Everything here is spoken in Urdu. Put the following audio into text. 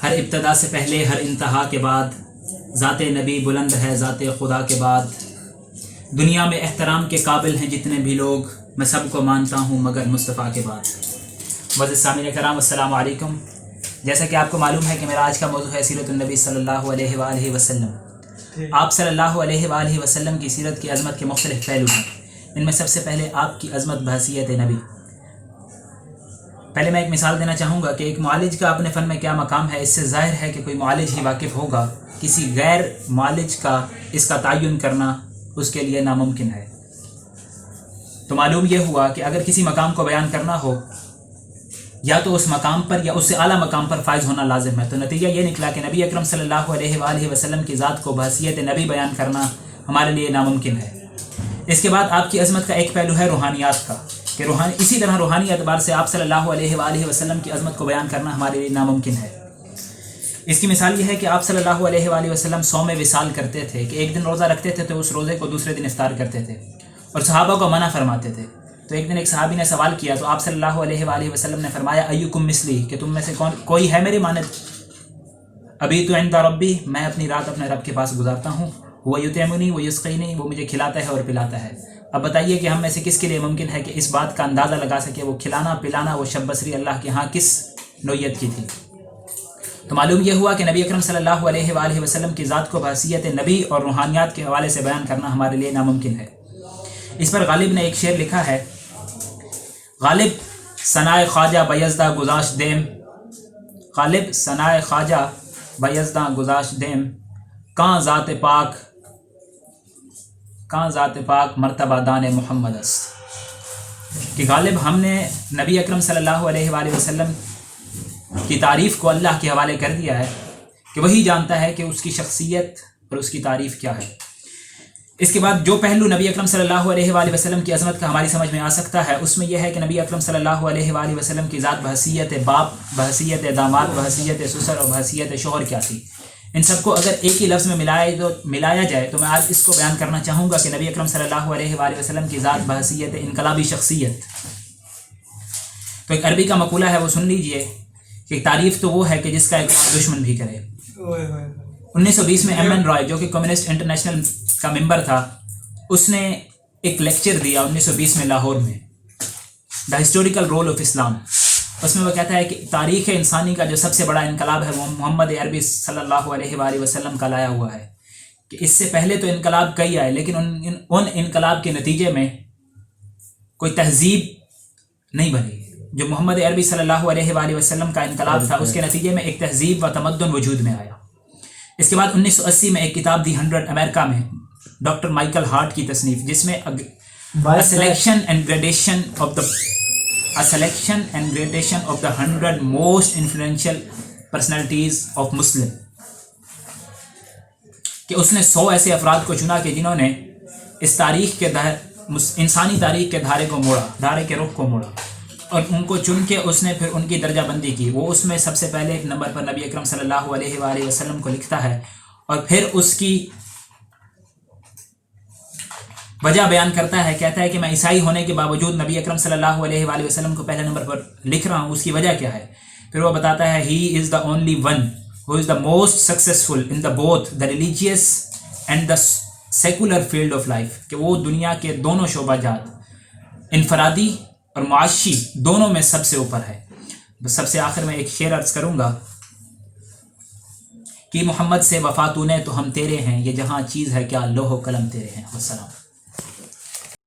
ہر ابتدا سے پہلے ہر انتہا کے بعد ذات نبی بلند ہے ذات خدا کے بعد. دنیا میں احترام کے قابل ہیں جتنے بھی لوگ، میں سب کو مانتا ہوں مگر مصطفیٰ کے بعد. معزز سامعین کرام السلام علیکم. جیسا کہ آپ کو معلوم ہے کہ میرا آج کا موضوع ہے سیرت النبی صلی اللہ علیہ وآلہ وسلم. آپ صلی اللہ علیہ وآلہ وسلم کی سیرت کی عظمت کے مختلف پہلو ہیں. ان میں سب سے پہلے آپ کی عظمت بحیثیت نبی. پہلے میں ایک مثال دینا چاہوں گا کہ ایک معالج کا اپنے فن میں کیا مقام ہے. اس سے ظاہر ہے کہ کوئی معالج ہی واقف ہوگا، کسی غیر معالج کا اس کا تعین کرنا اس کے لیے ناممکن ہے. تو معلوم یہ ہوا کہ اگر کسی مقام کو بیان کرنا ہو، یا تو اس مقام پر یا اس سے اعلیٰ مقام پر فائز ہونا لازم ہے. تو نتیجہ یہ نکلا کہ نبی اکرم صلی اللہ علیہ وآلہ وسلم کی ذات کو بحیثیت نبی بیان کرنا ہمارے لیے ناممکن ہے. اس کے بعد آپ کی عظمت کا ایک پہلو ہے روحانیات کا، کہ اسی طرح روحانی اعتبار سے آپ صلی اللہ علیہ وآلہ وسلم کی عظمت کو بیان کرنا ہمارے لیے ناممکن ہے. اس کی مثال یہ ہے کہ آپ صلی اللہ علیہ وآلہ وسلم صوم وصال کرتے تھے، کہ ایک دن روزہ رکھتے تھے تو اس روزے کو دوسرے دن افطار کرتے تھے اور صحابہ کو منع فرماتے تھے. تو ایک دن ایک صحابی نے سوال کیا تو آپ صلی اللہ علیہ وآلہ وسلم نے فرمایا ایکم مثلی، کہ تم میں سے کوئی ہے میری مانند. ابھی تو عند ربی، میں اپنی رات اپنے رب کے پاس گزارتا ہوں. وہ یطعمنی و یسقینی، وہ مجھے کھلاتا ہے اور پلاتا ہے. اب بتائیے کہ ہم میں سے کس کے لیے ممکن ہے کہ اس بات کا اندازہ لگا سکے وہ کھلانا پلانا وہ شب بصری اللہ کے ہاں کس نوعیت کی تھی. تو معلوم یہ ہوا کہ نبی اکرم صلی اللہ علیہ وآلہ وسلم کی ذات کو بحیثیت نبی اور روحانیات کے حوالے سے بیان کرنا ہمارے لیے ناممکن ہے. اس پر غالب نے ایک شعر لکھا ہے، غالب ثنائے خواجہ بیزدہ گذاشت دیم، غالب ثنائے خواجہ بیزدہ گذاشت دیم، کاں ذات پاک مرتبہ دان محمد است. کہ غالب ہم نے نبی اکرم صلی اللہ علیہ وآلہ وسلم کی تعریف کو اللہ کے حوالے کر دیا ہے کہ وہی جانتا ہے کہ اس کی شخصیت اور اس کی تعریف کیا ہے. اس کے بعد جو پہلو نبی اکرم صلی اللہ علیہ وآلہ وسلم کی عظمت کا ہماری سمجھ میں آ سکتا ہے، اس میں یہ ہے کہ نبی اکرم صلی اللہ علیہ وآلہ وسلم کی ذات بحیثیت باپ، بحیثیت داماد، بحیثیت سسر اور بحیثیت شوہر کیا تھی. ان سب کو اگر ایک ہی لفظ میں ملایا جائے تو میں آج اس کو بیان کرنا چاہوں گا کہ نبی اکرم صلی اللہ علیہ وآلہ وسلم کی ذات بحیثیت انقلابی شخصیت. تو ایک عربی کا مقولہ ہے، وہ سن لیجئے کہ تعریف تو وہ ہے کہ جس کا ایک دشمن بھی کرے. 1920 میں ایم این رائے جو کہ کمیونسٹ انٹرنیشنل کا ممبر تھا، اس نے ایک لیکچر دیا 1920 میں لاہور میں، دا ہسٹوریکل رول آف اسلام. اس میں وہ کہتا ہے کہ تاریخ انسانی کا جو سب سے بڑا انقلاب ہے وہ محمد عربی صلی اللہ علیہ وآلہ وسلم کا لایا ہوا ہے. کہ اس سے پہلے تو انقلاب کئی آئے، لیکن ان انقلاب کے نتیجے میں کوئی تہذیب نہیں بنی. جو محمد عربی صلی اللہ علیہ وآلہ وسلم کا انقلاب تھا، اس کے نتیجے میں ایک تہذیب و تمدن وجود میں آیا. اس کے بعد 1980 میں ایک کتاب دی 100 امریکہ میں ڈاکٹر مائیکل ہارٹ کی تصنیف، جس میں selection and gradation of the 100 most influential personalities of Muslim, کہ اس نے 100 ایسے افراد کو چنا کہ جنہوں نے اس تاریخ کے انسانی تاریخ کے دھارے کے رخ کو موڑا، اور ان کو چن کے اس نے پھر ان کی درجہ بندی کی. وہ اس میں سب سے پہلے ایک نمبر پر نبی اکرم صلی اللہ علیہ وآلہ وسلم کو لکھتا ہے، اور پھر اس کی وجہ بیان کرتا ہے. کہتا ہے کہ میں عیسائی ہونے کے باوجود نبی اکرم صلی اللہ علیہ وآلہ وسلم کو پہلے نمبر پر لکھ رہا ہوں، اس کی وجہ کیا ہے. پھر وہ بتاتا ہے he is the only one who is the most successful in the both the religious and the secular field of life, کہ وہ دنیا کے دونوں شعبہ جات، انفرادی اور معاشی، دونوں میں سب سے اوپر ہے. سب سے آخر میں ایک شعر عرض کروں گا کہ محمد سے وفا تو نے تو ہم تیرے ہیں، یہ جہاں چیز ہے کیا لوح و قلم تیرے ہیں. والسلام.